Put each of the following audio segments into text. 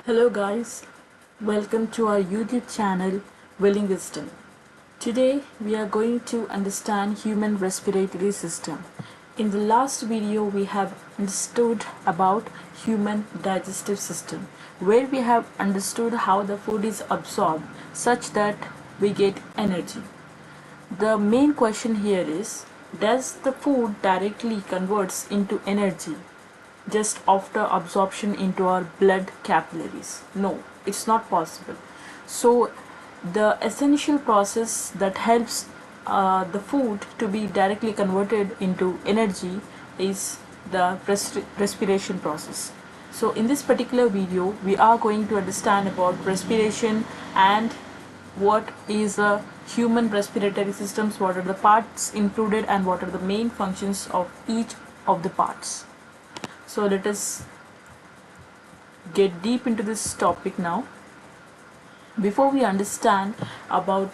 Hello guys, welcome to our YouTube channel Willing Wisdom. Today we are going to understand human respiratory system. In the last video we have understood about human digestive system, where we have understood how the food is absorbed such that we get energy. The main question here is, does the food directly converts into energy just after absorption into our blood capillaries? No, it's not possible. So the essential process that helps the food to be directly converted into energy is the respiration process. So in this particular video we are going to understand about respiration and what is a human respiratory systems, what are the parts included, and what are the main functions of each of the parts. So let us get deep into this topic now. Before we understand about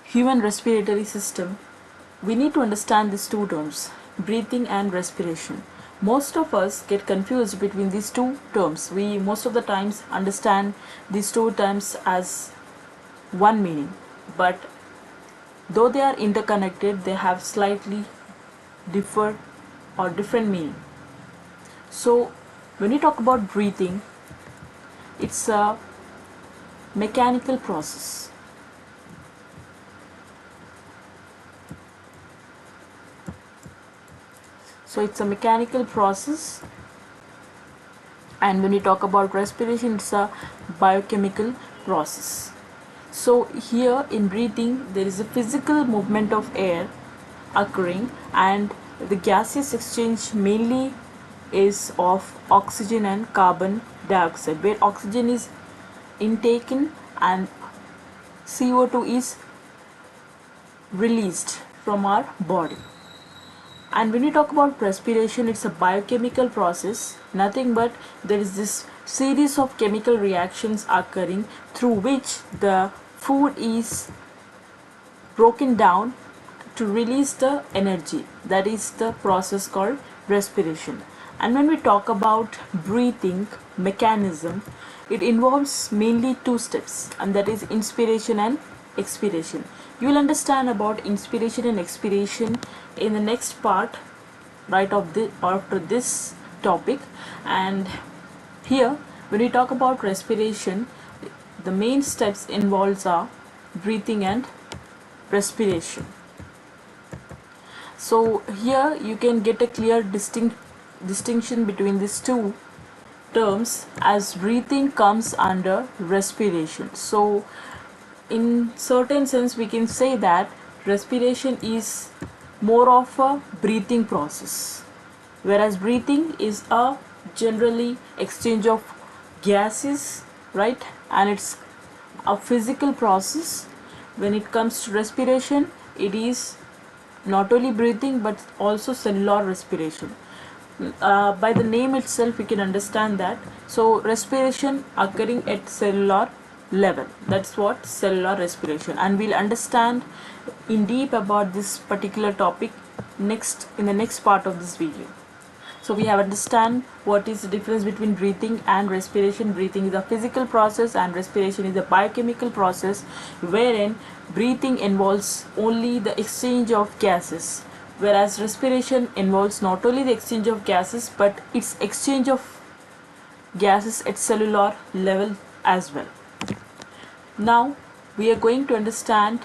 human respiratory system, we need to understand these two terms, breathing and respiration. Most of us get confused between these two terms. We most of the times understand these two terms as one meaning, but though they are interconnected, they have slightly different meaning. So when we talk about breathing, it's a mechanical process. So it's a mechanical process, and when we talk about respiration, it's a biochemical process. So here in breathing there is a physical movement of air occurring, and the gaseous exchange mainly is of oxygen and carbon dioxide, where oxygen is intaken and CO2 is released from our body. And when we talk about respiration, it's a biochemical process, nothing but there is this series of chemical reactions occurring through which the food is broken down to release the energy. That is the process called respiration. And when we talk about breathing mechanism, it involves mainly two steps, and that is inspiration and expiration. You will understand about inspiration and expiration in the next part right of the after this topic. And here when we talk about respiration, the main steps involves are breathing and respiration. So here you can get a clear distinction between these two terms, as breathing comes under respiration. So in certain sense we can say that respiration is more of a breathing process, whereas breathing is a generally exchange of gases, right? And it's a physical process. When it comes to respiration, it is not only breathing but also cellular respiration. By the name itself we can understand that. So respiration occurring at cellular level, that's what cellular respiration. And we'll understand in deep about this particular topic next in the next part of this video. So we have understand what is the difference between breathing and respiration. Breathing is a physical process and respiration is a biochemical process, wherein breathing involves only the exchange of gases, whereas respiration involves not only the exchange of gases but its exchange of gases at cellular level as well. Now we are going to understand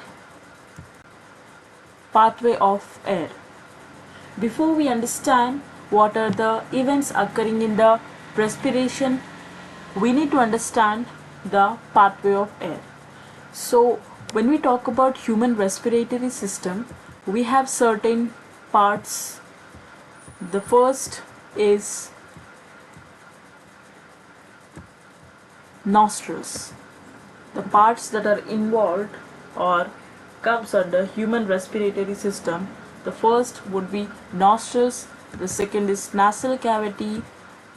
pathway of air. Before we understand what are the events occurring in the respiration, we need to understand the pathway of air. So when we talk about human respiratory system, we have certain parts. The first is nostrils. The parts that are involved or comes under human respiratory system, the first would be nostrils, the second is nasal cavity,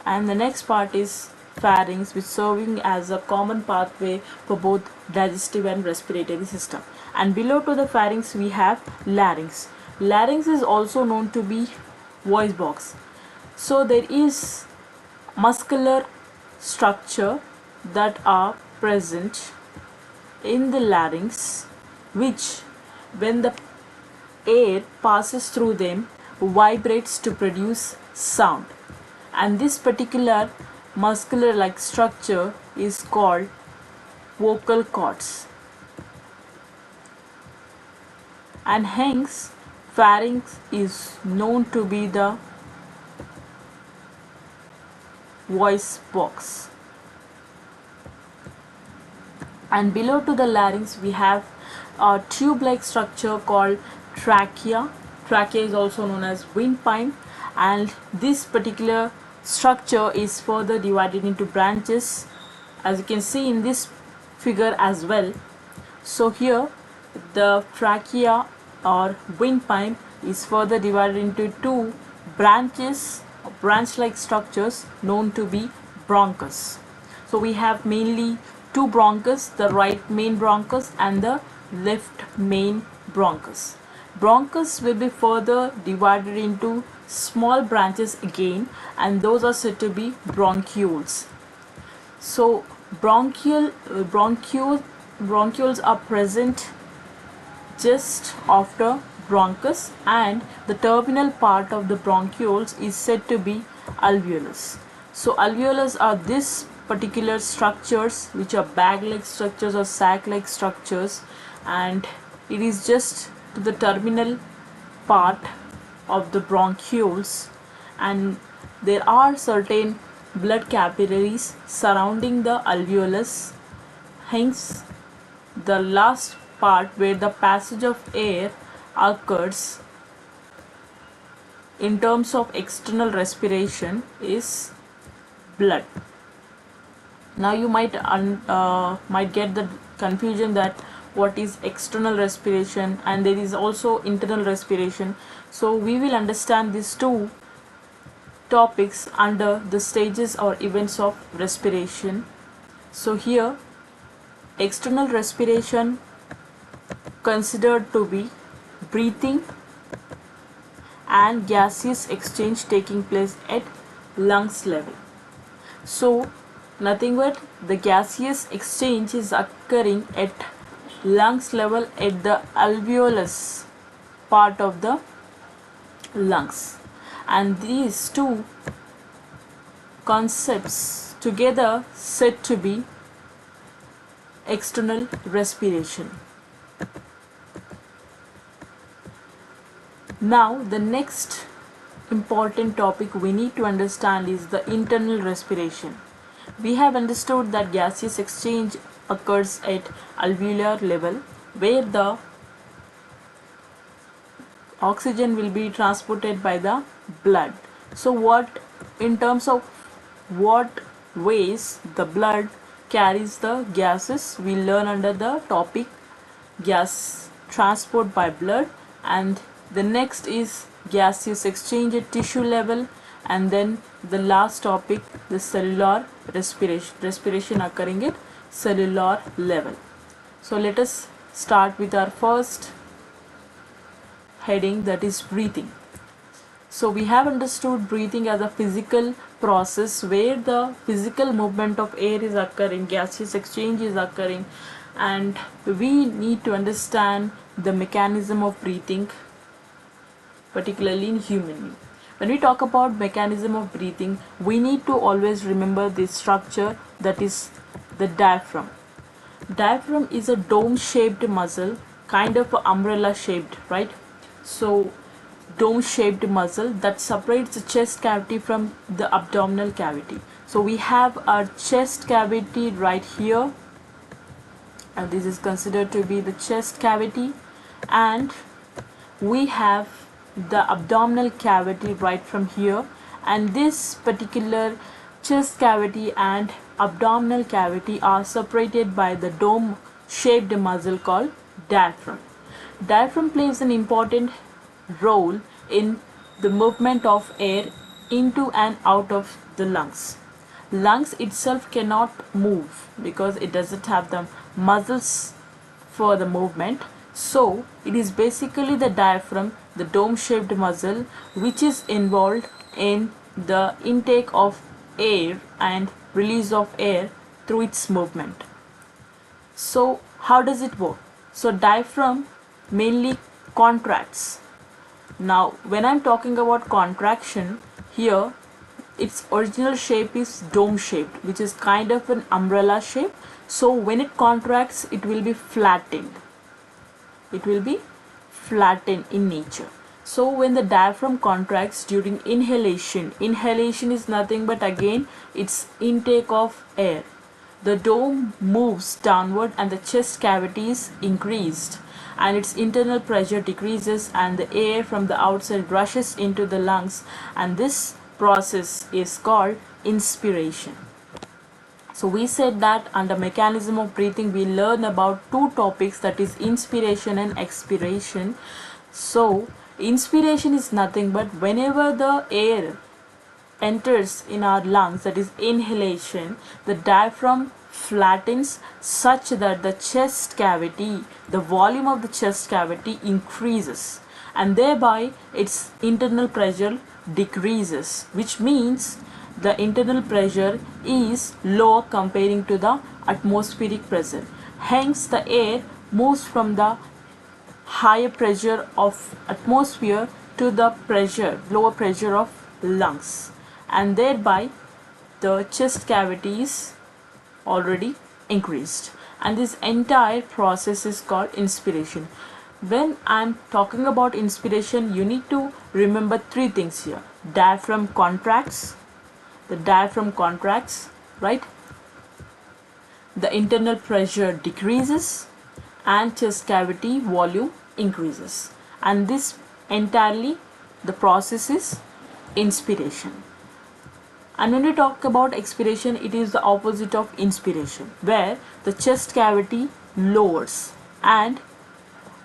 and the next part is pharynx, which serving as a common pathway for both digestive and respiratory system. And below to the pharynx we have larynx. Larynx is also known to be voice box. So there is muscular structure that are present in the larynx, which, when the air passes through them, vibrates to produce sound. And this particular muscular like structure is called vocal cords. And hence, pharynx is known to be the voice box. And below to the larynx we have a tube-like structure called trachea. Trachea is also known as windpipe, and this particular structure is further divided into branches, as you can see in this figure as well. So here the trachea or windpipe is further divided into two branches, branch-like structures known to be bronchus. So we have mainly two bronchus, the right main bronchus and the left main bronchus. Bronchus will be further divided into small branches again, and those are said to be bronchioles. So bronchioles are present just after bronchus, and the terminal part of the bronchioles is said to be alveolus. So alveolus are these particular structures which are bag-like structures or sac-like structures, and it is just to the terminal part of the bronchioles, and there are certain blood capillaries surrounding the alveolus. Hence, the last part where the passage of air occurs in terms of external respiration is blood. Now you might get the confusion that what is external respiration and there is also internal respiration. So we will understand these two topics under the stages or events of respiration. So here, external respiration considered to be breathing and gaseous exchange taking place at lungs level. So nothing but the gaseous exchange is occurring at lungs level at the alveolus part of the lungs, and these two concepts together said to be external respiration. Now the next important topic we need to understand is the internal respiration. We have understood that gaseous exchange occurs at alveolar level, where the oxygen will be transported by the blood. So in terms of what ways the blood carries the gases, we learn under the topic gas transport by blood, and the next is gaseous exchange at tissue level, and then the last topic, the cellular respiration occurring at cellular level. So let us start with our first heading, that is breathing. So we have understood breathing as a physical process where the physical movement of air is occurring, gaseous exchange is occurring, and we need to understand the mechanism of breathing, particularly in human being. When we talk about mechanism of breathing, we need to always remember this structure, that is the diaphragm. Diaphragm is a dome-shaped muscle, kind of umbrella shaped, right? So dome-shaped muscle that separates the chest cavity from the abdominal cavity. So we have our chest cavity right here, and this is considered to be the chest cavity, and we have the abdominal cavity right from here, and this particular chest cavity and abdominal cavity are separated by the dome shaped muscle called diaphragm. Diaphragm plays an important role in the movement of air into and out of the lungs. Lungs itself cannot move because it doesn't have the muscles for the movement. So it is basically the diaphragm, the dome-shaped muscle, which is involved in the intake of air and release of air through its movement. So how does it work? So diaphragm mainly contracts. Now when I'm talking about contraction, here its original shape is dome shaped, which is kind of an umbrella shape. So when it contracts, it will be flattened. It will be flattened in nature. So when the diaphragm contracts during inhalation, inhalation is nothing but again it's intake of air. The dome moves downward and the chest cavity is increased and its internal pressure decreases and the air from the outside rushes into the lungs, and this process is called inspiration. So we said that under mechanism of breathing we learn about two topics, that is inspiration and expiration. So inspiration is nothing but whenever the air enters in our lungs, that is inhalation, the diaphragm flattens such that the chest cavity, the volume of the chest cavity increases and thereby its internal pressure decreases, which means the internal pressure is lower comparing to the atmospheric pressure. Hence the air moves from the higher pressure of atmosphere to the lower pressure of lungs, and thereby the chest cavity is already increased, and this entire process is called inspiration. When I'm talking about inspiration, you need to remember three things here. Diaphragm contracts, the diaphragm contracts, right? The internal pressure decreases and chest cavity volume increases, and this entirely the process is inspiration. And when we talk about expiration, it is the opposite of inspiration, where the chest cavity lowers and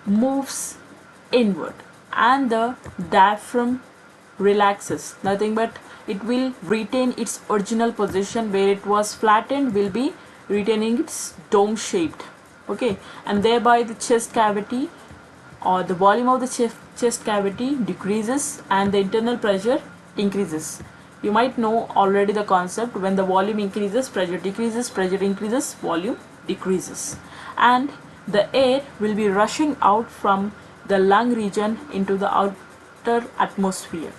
moves inward and the diaphragm relaxes, nothing but it will retain its original position where it was flattened, will be retaining its dome shaped, okay, and thereby the chest cavity or the volume of the chest cavity decreases and the internal pressure increases. You might know already the concept: when the volume increases, pressure decreases, pressure increases, volume decreases, and the air will be rushing out from the lung region into the outer atmosphere,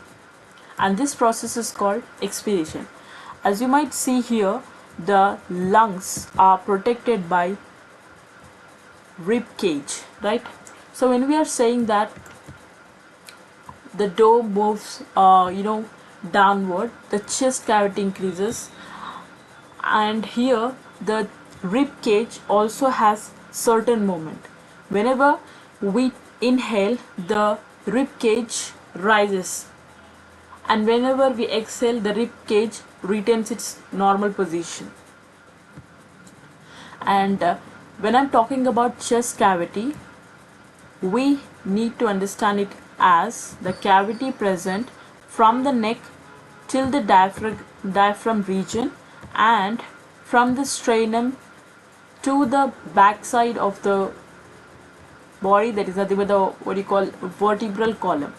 and this process is called expiration. As you might see here, the lungs are protected by rib cage, right? So when we are saying that the dome moves downward, the chest cavity increases, and here the rib cage also has certain movement. Whenever we inhale, the rib cage rises, and whenever we exhale, the rib cage retains its normal position. And when I'm talking about chest cavity, we need to understand it as the cavity present from the neck till the diaphragm region, and from the sternum to the backside of the body, that is nothing but the what you call vertebral column,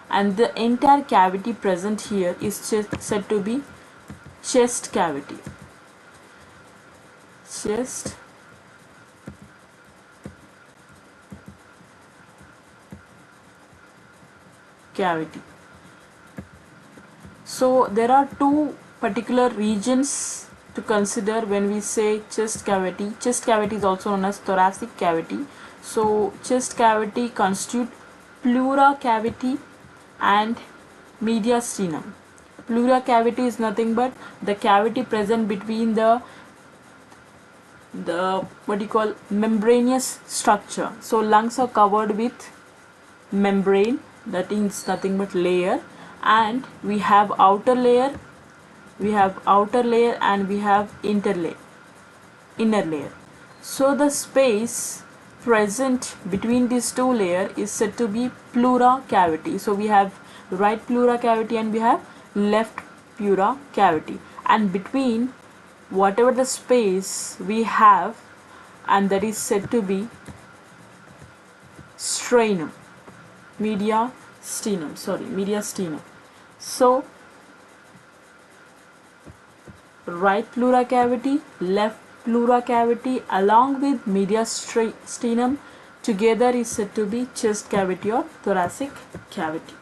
and the entire cavity present here is said to be chest cavity. Chest cavity. So there are two particular regions to consider when we say chest cavity. Chest cavity is also known as thoracic cavity. So chest cavity constitute pleura cavity and mediastinum. Pleura cavity is nothing but the cavity present between the what you call membranous structure. So lungs are covered with membrane, that is nothing but layer, and we have outer layer, and we have inner layer. So the space present between these two layers is said to be pleura cavity. So we have right pleura cavity and we have left pleura cavity, and between whatever the space we have, and that is said to be sternum, mediastinum. So right pleural cavity, left pleural cavity along with mediastinum together is said to be chest cavity or thoracic cavity.